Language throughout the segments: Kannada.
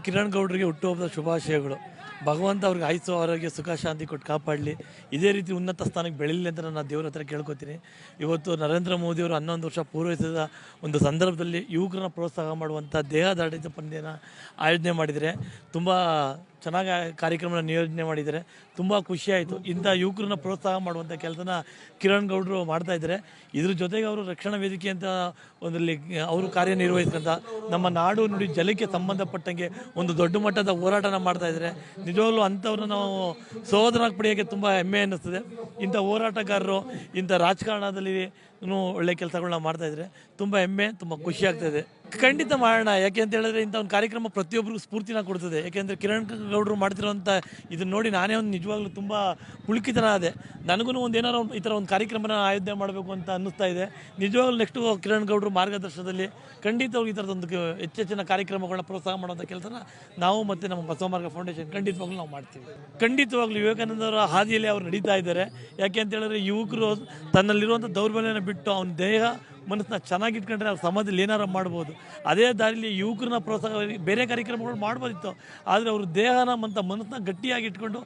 ಕಿರಣ್ ಗೌಡ್ರಿಗೆ ಹುಟ್ಟುಹಬ್ಬದ ಶುಭಾಶಯಗಳು. ಭಗವಂತ ಅವ್ರಿಗೆ ಆಯುಸ್ಸು ಆರೋಗ್ಯ ಸುಖ ಶಾಂತಿ ಕೊಟ್ಟು ಕಾಪಾಡಲಿ. ಇದೇ ರೀತಿ ಉನ್ನತ ಸ್ಥಾನಕ್ಕೆ ಬೆಳೀಲಿ ಅಂತ ನಾನು ದೇವ್ರ ಹತ್ರ ಕೇಳ್ಕೊತೀನಿ. ಇವತ್ತು ನರೇಂದ್ರ ಮೋದಿಯವರು 11 ವರ್ಷ ಪೂರೈಸಿದ ಒಂದು ಸಂದರ್ಭದಲ್ಲಿ ಯುವಕರನ್ನ ಪ್ರೋತ್ಸಾಹ ಮಾಡುವಂಥ ದೇಹದಾಢ್ಯದ ಪಂದ್ಯನ ಆಯೋಜನೆ ಮಾಡಿದರೆ ತುಂಬ ಚೆನ್ನಾಗಿ ಕಾರ್ಯಕ್ರಮನ ನಿಯೋಜನೆ ಮಾಡಿದ್ದಾರೆ. ತುಂಬ ಖುಷಿಯಾಯಿತು. ಇಂಥ ಯುವಕರನ್ನ ಪ್ರೋತ್ಸಾಹ ಮಾಡುವಂಥ ಕೆಲಸನ ಕಿರಣ್ ಗೌಡರು ಮಾಡ್ತಾಯಿದ್ದಾರೆ. ಇದ್ರ ಜೊತೆಗೆ ಅವರು ರಕ್ಷಣಾ ವೇದಿಕೆ ಅಂತ ಒಂದರಲ್ಲಿ ಅವರು ಕಾರ್ಯನಿರ್ವಹಿಸ್ಕೊಂತ ನಮ್ಮ ನಾಡು ನುಡಿ ಜಲಕ್ಕೆ ಸಂಬಂಧಪಟ್ಟಂಗೆ ಒಂದು ದೊಡ್ಡ ಮಟ್ಟದ ಹೋರಾಟನ ಮಾಡ್ತಾಯಿದ್ದಾರೆ. ನಿಜವಾಗ್ಲೂ ಅಂಥವ್ರನ್ನ ನಾವು ಸಹೋದರನಾಗಿ ಪಡೆಯೋಕ್ಕೆ ತುಂಬ ಹೆಮ್ಮೆ ಅನ್ನಿಸ್ತದೆ. ಇಂಥ ಹೋರಾಟಗಾರರು ಇಂಥ ರಾಜಕಾರಣದಲ್ಲಿ ಒಳ್ಳೆ ಕೆಲಸಗಳನ್ನ ಮಾಡ್ತಾಯಿದ್ರೆ ತುಂಬ ಹೆಮ್ಮೆ, ತುಂಬ ಖುಷಿ ಆಗ್ತಾಯಿದೆ. ಖಂಡಿತ ಮಾಡೋಣ. ಯಾಕೆ ಅಂತ ಹೇಳಿದ್ರೆ ಇಂಥ ಒಂದು ಕಾರ್ಯಕ್ರಮ ಪ್ರತಿಯೊಬ್ಬರಿಗೂ ಸ್ಫೂರ್ತಿನ ಕೊಡ್ತದೆ. ಯಾಕೆಂದರೆ ಕಿರಣ್ ಗೌಡರು ಮಾಡ್ತಿರೋಂಥ ಇದನ್ನ ನೋಡಿ ನಾನೇ ಒಂದು ನಿಜವಾಗ್ಲೂ ತುಂಬ ಪುಳಕಿತನ ಆದೆ. ನನಗೂ ಒಂದು ಏನಾರು ಈ ಥರ ಒಂದು ಕಾರ್ಯಕ್ರಮನ ಆಯೋಜನೆ ಮಾಡಬೇಕು ಅಂತ ಅನ್ನಿಸ್ತಾ ಇದೆ. ನಿಜವಾಗ್ಲೂ ನೆಕ್ಸ್ಟು ಕಿರಣ್ ಗೌಡರು ಮಾರ್ಗದರ್ಶನದಲ್ಲಿ ಖಂಡಿತವಾಗಿ ಈ ಥರದೊಂದು ಹೆಚ್ಚಿನ ಕಾರ್ಯಕ್ರಮಗಳನ್ನ ಪ್ರೋತ್ಸಾಹ ಮಾಡುವಂಥ ಕೆಲಸನ ನಾವು ಮತ್ತು ನಮ್ಮ ಬಸವಮಾರ್ಗ ಫೌಂಡೇಶನ್ ಖಂಡಿತವಾಗ್ಲೂ ನಾವು ಮಾಡ್ತೀವಿ. ಖಂಡಿತವಾಗ್ಲೂ ವಿವೇಕಾನಂದರ ಹಾದಿಯಲ್ಲಿ ಅವ್ರು ನಡೀತಾ ಇದ್ದಾರೆ. ಯಾಕೆ ಅಂತ ಹೇಳಿದ್ರೆ ಯುವಕರು ತನ್ನಲ್ಲಿರುವಂಥ ದೌರ್ಬಲ್ಯನ ಬಿಟ್ಟು ಅವನ ದೇಹ ಮನಸ್ಸನ್ನ ಚೆನ್ನಾಗಿಟ್ಕೊಂಡ್ರೆ ಅವ್ರು ಸಮಾಜದಲ್ಲಿ ಏನಾರು ಮಾಡ್ಬೋದು. ಅದೇ ದಾರಿಲಿ ಯುವಕರನ್ನ ಪ್ರೋತ್ಸಾಹ ಬೇರೆ ಕಾರ್ಯಕ್ರಮಗಳು ಮಾಡ್ಬೋದಿತ್ತು. ಆದರೆ ಅವ್ರ ದೇಹನ ಮತ್ತು ಮನಸ್ಸನ್ನ ಗಟ್ಟಿಯಾಗಿ ಇಟ್ಕೊಂಡು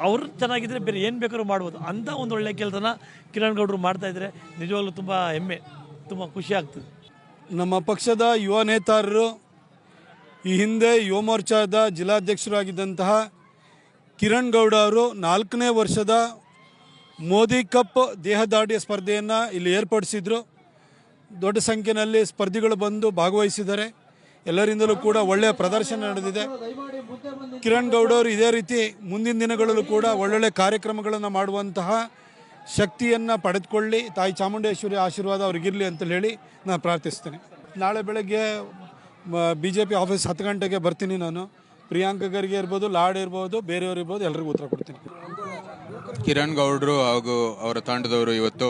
ಅವ್ರು ಚೆನ್ನಾಗಿದ್ದರೆ ಬೇರೆ ಏನು ಬೇಕಾದ್ರೂ ಮಾಡ್ಬೋದು. ಅಂಥ ಒಂದು ಒಳ್ಳೆಯ ಕೆಲಸನ ಕಿರಣ್ ಗೌಡರು ಮಾಡ್ತಾಯಿದ್ರೆ ನಿಜವಾಗ್ಲೂ ತುಂಬ ಹೆಮ್ಮೆ, ತುಂಬ ಖುಷಿ ಆಗ್ತದೆ. ನಮ್ಮ ಪಕ್ಷದ ಯುವ ನೇತಾರರು, ಈ ಹಿಂದೆ ಯುವ ಮೋರ್ಚಾದ ಜಿಲ್ಲಾಧ್ಯಕ್ಷರಾಗಿದ್ದಂತಹ ಕಿರಣ್ ಗೌಡ ಅವರು 4ನೇ ವರ್ಷದ ಮೋದಿ ಕಪ್ ದೇಹದಾಢ್ಯ ಸ್ಪರ್ಧೆಯನ್ನು ಇಲ್ಲಿ ಏರ್ಪಡಿಸಿದರು. ದೊಡ್ಡ ಸಂಖ್ಯೆಯಲ್ಲಿ ಸ್ಪರ್ಧಿಗಳು ಬಂದು ಭಾಗವಹಿಸಿದ್ದಾರೆ. ಎಲ್ಲರಿಂದಲೂ ಕೂಡ ಒಳ್ಳೆಯ ಪ್ರದರ್ಶನ ನಡೆದಿದೆ. ಕಿರಣ್ ಗೌಡವರು ಇದೇ ರೀತಿ ಮುಂದಿನ ದಿನಗಳಲ್ಲೂ ಕೂಡ ಒಳ್ಳೊಳ್ಳೆ ಕಾರ್ಯಕ್ರಮಗಳನ್ನು ಮಾಡುವಂತಹ ಶಕ್ತಿಯನ್ನು ಪಡೆದುಕೊಳ್ಳಿ. ತಾಯಿ ಚಾಮುಂಡೇಶ್ವರಿ ಆಶೀರ್ವಾದ ಅವ್ರಿಗಿರಲಿ ಅಂತ ಹೇಳಿ ನಾನು ಪ್ರಾರ್ಥಿಸ್ತೇನೆ. ನಾಳೆ ಬೆಳಗ್ಗೆ BJP ಆಫೀಸ್ 10 ಗಂಟೆಗೆ ಬರ್ತೀನಿ. ನಾನು ಪ್ರಿಯಾಂಕಗರಿಗೆ ಇರ್ಬೋದು, ಲಾಡ್ ಇರ್ಬೋದು, ಬೇರೆಯವ್ರು ಇರ್ಬೋದು, ಎಲ್ರಿಗೂ ಉತ್ತರ ಕೊಡ್ತೀನಿ. ಕಿರಣ್ ಗೌಡರು ಹಾಗೂ ಅವರ ತಂಡದವರು ಇವತ್ತು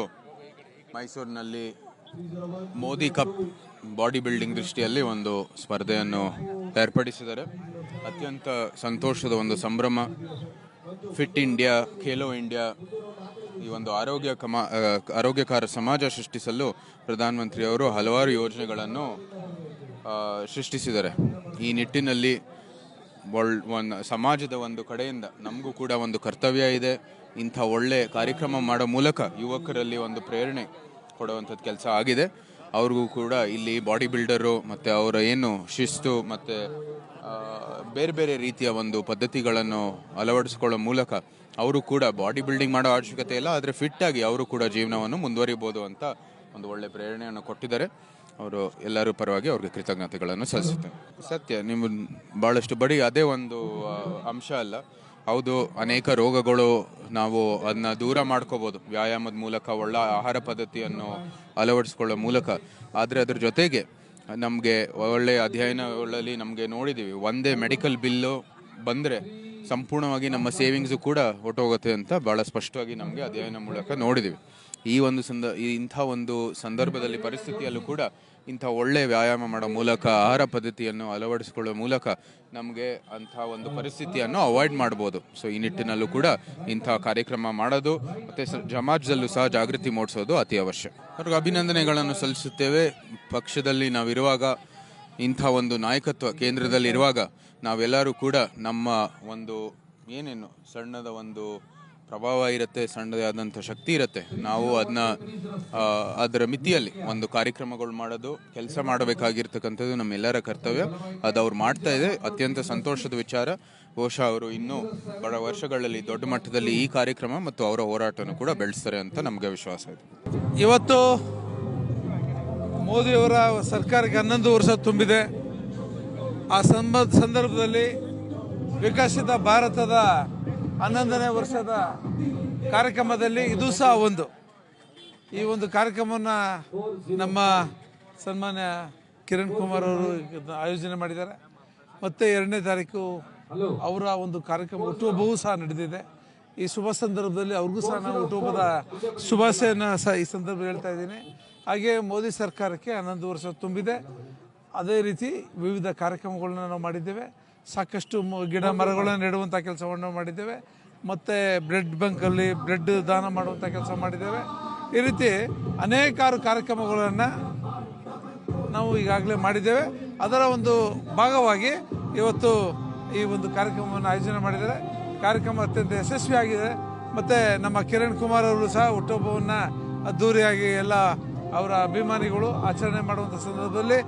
ಮೈಸೂರಿನಲ್ಲಿ ಮೋದಿ ಕಪ್ ಬಾಡಿ ಬಿಲ್ಡಿಂಗ್ ದೃಷ್ಟಿಯಲ್ಲಿ ಒಂದು ಸ್ಪರ್ಧೆಯನ್ನು ಏರ್ಪಡಿಸಿದ್ದಾರೆ. ಅತ್ಯಂತ ಸಂತೋಷದ ಒಂದು ಸಂಭ್ರಮ. ಫಿಟ್ ಇಂಡಿಯಾ, ಖೇಲೋ ಇಂಡಿಯಾ, ಈ ಒಂದು ಆರೋಗ್ಯಕರ ಸಮಾಜ ಸೃಷ್ಟಿಸಲು ಪ್ರಧಾನಮಂತ್ರಿಯವರು ಹಲವಾರು ಯೋಜನೆಗಳನ್ನು ಸೃಷ್ಟಿಸಿದ್ದಾರೆ. ಈ ನಿಟ್ಟಿನಲ್ಲಿ ಸಮಾಜದ ಒಂದು ಕಡೆಯಿಂದ ನಮಗೂ ಕೂಡ ಒಂದು ಕರ್ತವ್ಯ ಇದೆ. ಇಂಥ ಒಳ್ಳೆ ಕಾರ್ಯಕ್ರಮ ಮಾಡೋ ಮೂಲಕ ಯುವಕರಲ್ಲಿ ಒಂದು ಪ್ರೇರಣೆ ಕೊಡುವಂಥದ್ದು ಕೆಲಸ ಆಗಿದೆ. ಅವ್ರಿಗೂ ಕೂಡ ಇಲ್ಲಿ ಬಾಡಿ ಬಿಲ್ಡರು ಮತ್ತು ಅವರ ಏನು ಶಿಸ್ತು ಮತ್ತು ಬೇರೆ ಬೇರೆ ರೀತಿಯ ಒಂದು ಪದ್ಧತಿಗಳನ್ನು ಅಳವಡಿಸ್ಕೊಳ್ಳೋ ಮೂಲಕ ಅವರು ಕೂಡ ಬಾಡಿ ಬಿಲ್ಡಿಂಗ್ ಮಾಡೋ ಅವಶ್ಯಕತೆ ಇಲ್ಲ, ಆದರೆ ಫಿಟ್ಟಾಗಿ ಅವರು ಕೂಡ ಜೀವನವನ್ನು ಮುಂದುವರಿಬೋದು ಅಂತ ಒಂದು ಒಳ್ಳೆ ಪ್ರೇರಣೆಯನ್ನು ಕೊಟ್ಟಿದ್ದಾರೆ. ಅವರು ಎಲ್ಲರೂ ಪರವಾಗಿ ಅವ್ರಿಗೆ ಕೃತಜ್ಞತೆಗಳನ್ನು ಸಲ್ಲಿಸುತ್ತೇನೆ. ಸತ್ಯ, ನಿಮ್ಮ ಭಾಳಷ್ಟು ಬರೀ ಅದೇ ಒಂದು ಅಂಶ ಅಲ್ಲ. ಹೌದು, ಅನೇಕ ರೋಗಗಳು ನಾವು ಅದನ್ನ ದೂರ ಮಾಡ್ಕೋಬೋದು ವ್ಯಾಯಾಮದ ಮೂಲಕ, ಒಳ್ಳೆ ಆಹಾರ ಪದ್ಧತಿಯನ್ನು ಅಳವಡಿಸ್ಕೊಳ್ಳೋ ಮೂಲಕ. ಆದರೆ ಅದ್ರ ಜೊತೆಗೆ ನಮಗೆ ಒಳ್ಳೆಯ ಅಧ್ಯಯನಗಳಲ್ಲಿ ನಮಗೆ ನೋಡಿದ್ದೀವಿ, ಒಂದೇ ಮೆಡಿಕಲ್ ಬಿಲ್ಲು ಬಂದರೆ ಸಂಪೂರ್ಣವಾಗಿ ನಮ್ಮ ಸೇವಿಂಗ್ಸು ಕೂಡ ಹೊರಟೋಗುತ್ತೆ ಅಂತ ಭಾಳ ಸ್ಪಷ್ಟವಾಗಿ ನಮಗೆ ಅಧ್ಯಯನ ಮೂಲಕ ನೋಡಿದ್ದೀವಿ. ಇಂಥ ಒಂದು ಸಂದರ್ಭದಲ್ಲಿ ಪರಿಸ್ಥಿತಿಯಲ್ಲೂ ಕೂಡ ಇಂಥ ಒಳ್ಳೆಯ ವ್ಯಾಯಾಮ ಮಾಡೋ ಮೂಲಕ, ಆಹಾರ ಪದ್ಧತಿಯನ್ನು ಅಳವಡಿಸಿಕೊಳ್ಳೋ ಮೂಲಕ ನಮಗೆ ಅಂಥ ಒಂದು ಪರಿಸ್ಥಿತಿಯನ್ನು ಅವಾಯ್ಡ್ ಮಾಡ್ಬೋದು. ಸೊ ಈ ನಿಟ್ಟಿನಲ್ಲೂ ಕೂಡ ಇಂಥ ಕಾರ್ಯಕ್ರಮ ಮಾಡೋದು ಮತ್ತು ಸಮಾಜದಲ್ಲೂ ಸಹ ಜಾಗೃತಿ ಮೂಡಿಸೋದು ಅತಿ ಅವಶ್ಯ. ಅವ್ರಿಗೆ ಅಭಿನಂದನೆಗಳನ್ನು ಸಲ್ಲಿಸುತ್ತೇವೆ. ಪಕ್ಷದಲ್ಲಿ ನಾವಿರುವಾಗ, ಇಂಥ ಒಂದು ನಾಯಕತ್ವ ಕೇಂದ್ರದಲ್ಲಿರುವಾಗ ನಾವೆಲ್ಲರೂ ಕೂಡ ನಮ್ಮ ಒಂದು ಏನೇನು ಸಣ್ಣದ ಒಂದು ಪ್ರಭಾವ ಇರುತ್ತೆ, ಸಣ್ಣದೇ ಆದಂಥ ಶಕ್ತಿ ಇರುತ್ತೆ, ನಾವು ಅದರ ಮಿತಿಯಲ್ಲಿ ಒಂದು ಕಾರ್ಯಕ್ರಮಗಳು ಮಾಡೋದು, ಕೆಲಸ ಮಾಡಬೇಕಾಗಿರ್ತಕ್ಕಂಥದ್ದು ನಮ್ಮೆಲ್ಲರ ಕರ್ತವ್ಯ. ಅದು ಅವ್ರು ಮಾಡ್ತಾ ಇದೆ, ಅತ್ಯಂತ ಸಂತೋಷದ ವಿಚಾರ. ಬಹುಶಃ ಅವರು ಇನ್ನೂ ಬಡ ವರ್ಷಗಳಲ್ಲಿ ದೊಡ್ಡ ಮಟ್ಟದಲ್ಲಿ ಈ ಕಾರ್ಯಕ್ರಮ ಮತ್ತು ಅವರ ಹೋರಾಟವನ್ನು ಕೂಡ ಬೆಳೆಸ್ತಾರೆ ಅಂತ ನಮಗೆ ವಿಶ್ವಾಸ ಇದೆ. ಇವತ್ತು ಮೋದಿಯವರ ಸರ್ಕಾರಕ್ಕೆ 11 ವರ್ಷ ತುಂಬಿದೆ. ಆ ಸಂದರ್ಭದಲ್ಲಿ ವಿಕಸಿತ ಭಾರತದ 11ನೇ ವರ್ಷದ ಕಾರ್ಯಕ್ರಮದಲ್ಲಿ ಇದು ಸಹ ಒಂದು. ಈ ಒಂದು ಕಾರ್ಯಕ್ರಮವನ್ನು ನಮ್ಮ ಸನ್ಮಾನ್ಯ ಕಿರಣ್ ಕುಮಾರ್ ಅವರು ಆಯೋಜನೆ ಮಾಡಿದ್ದಾರೆ. ಮತ್ತು 2ನೇ ತಾರೀಕು ಅವರ ಒಂದು ಕಾರ್ಯಕ್ರಮ ಹುಟ್ಟುಹಬ್ಬವೂ ಸಹ ನಡೆದಿದೆ. ಈ ಶುಭ ಸಂದರ್ಭದಲ್ಲಿ ಅವ್ರಿಗೂ ಸಹ ನಾವು ಹುಟ್ಟುಹಬ್ಬದ ಶುಭಾಶಯನ ಸಹ ಈ ಸಂದರ್ಭದಲ್ಲಿ ಹೇಳ್ತಾ ಇದ್ದೀನಿ. ಹಾಗೆ ಮೋದಿ ಸರ್ಕಾರಕ್ಕೆ 11 ವರ್ಷ ತುಂಬಿದೆ. ಅದೇ ರೀತಿ ವಿವಿಧ ಕಾರ್ಯಕ್ರಮಗಳನ್ನ ನಾವು ಮಾಡಿದ್ದೇವೆ. ಸಾಕಷ್ಟು ಗಿಡ ಮರಗಳನ್ನು ನೆಡುವಂಥ ಕೆಲಸವನ್ನು ಮಾಡಿದ್ದೇವೆ. ಮತ್ತು ಬ್ಲಡ್ ಬ್ಯಾಂಕಲ್ಲಿ ಬ್ಲಡ್ ದಾನ ಮಾಡುವಂಥ ಕೆಲಸ ಮಾಡಿದ್ದೇವೆ. ಈ ರೀತಿ ಅನೇಕಾರು ಕಾರ್ಯಕ್ರಮಗಳನ್ನು ನಾವು ಈಗಾಗಲೇ ಮಾಡಿದ್ದೇವೆ. ಅದರ ಒಂದು ಭಾಗವಾಗಿ ಇವತ್ತು ಈ ಒಂದು ಕಾರ್ಯಕ್ರಮವನ್ನು ಆಯೋಜನೆ ಮಾಡಿದ್ದಾರೆ. ಕಾರ್ಯಕ್ರಮ ಅತ್ಯಂತ ಯಶಸ್ವಿಯಾಗಿದೆ. ಮತ್ತು ನಮ್ಮ ಕಿರಣ್ ಕುಮಾರ್ ಅವರು ಸಹ ಹುಟ್ಟುಹಬ್ಬವನ್ನು ಅದ್ದೂರಿಯಾಗಿ ಎಲ್ಲ ಅವರ ಅಭಿಮಾನಿಗಳು ಆಚರಣೆ ಮಾಡುವಂಥ ಸಂದರ್ಭದಲ್ಲಿ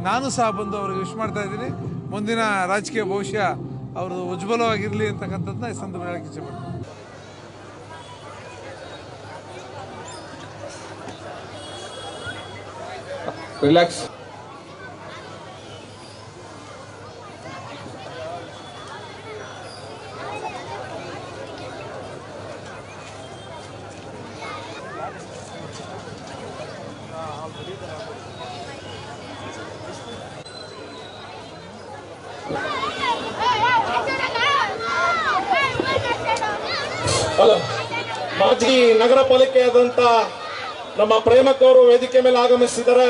ನಾನು ಸಹ ಬಂದು ಅವರಿಗೆ ವಿಶ್ ಮಾಡ್ತಾ ಇದ್ದೀನಿ. ಮುಂದಿನ ರಾಜಕೀಯ ಭವಿಷ್ಯ ಅವ್ರದ್ದು ಉಜ್ವಲವಾಗಿರಲಿ ಅಂತಕ್ಕಂಥದ್ದನ್ನ ಈ ಸಂದರ್ಭ ಹೇಳಕ್ಕೆ ಇಚ್ಛೆಪಡ್ತೀನಿ. ರಿಲ್ಯಾಕ್ಸ್. ಹಲೋ, ಮಾಜಿ ನಗರ ಪಾಲಿಕೆಯಾದಂತ ನಮ್ಮ ಪ್ರೇಮಕ್ ಅವರು ವೇದಿಕೆ ಮೇಲೆ ಆಗಮಿಸಿದ್ದಾರೆ.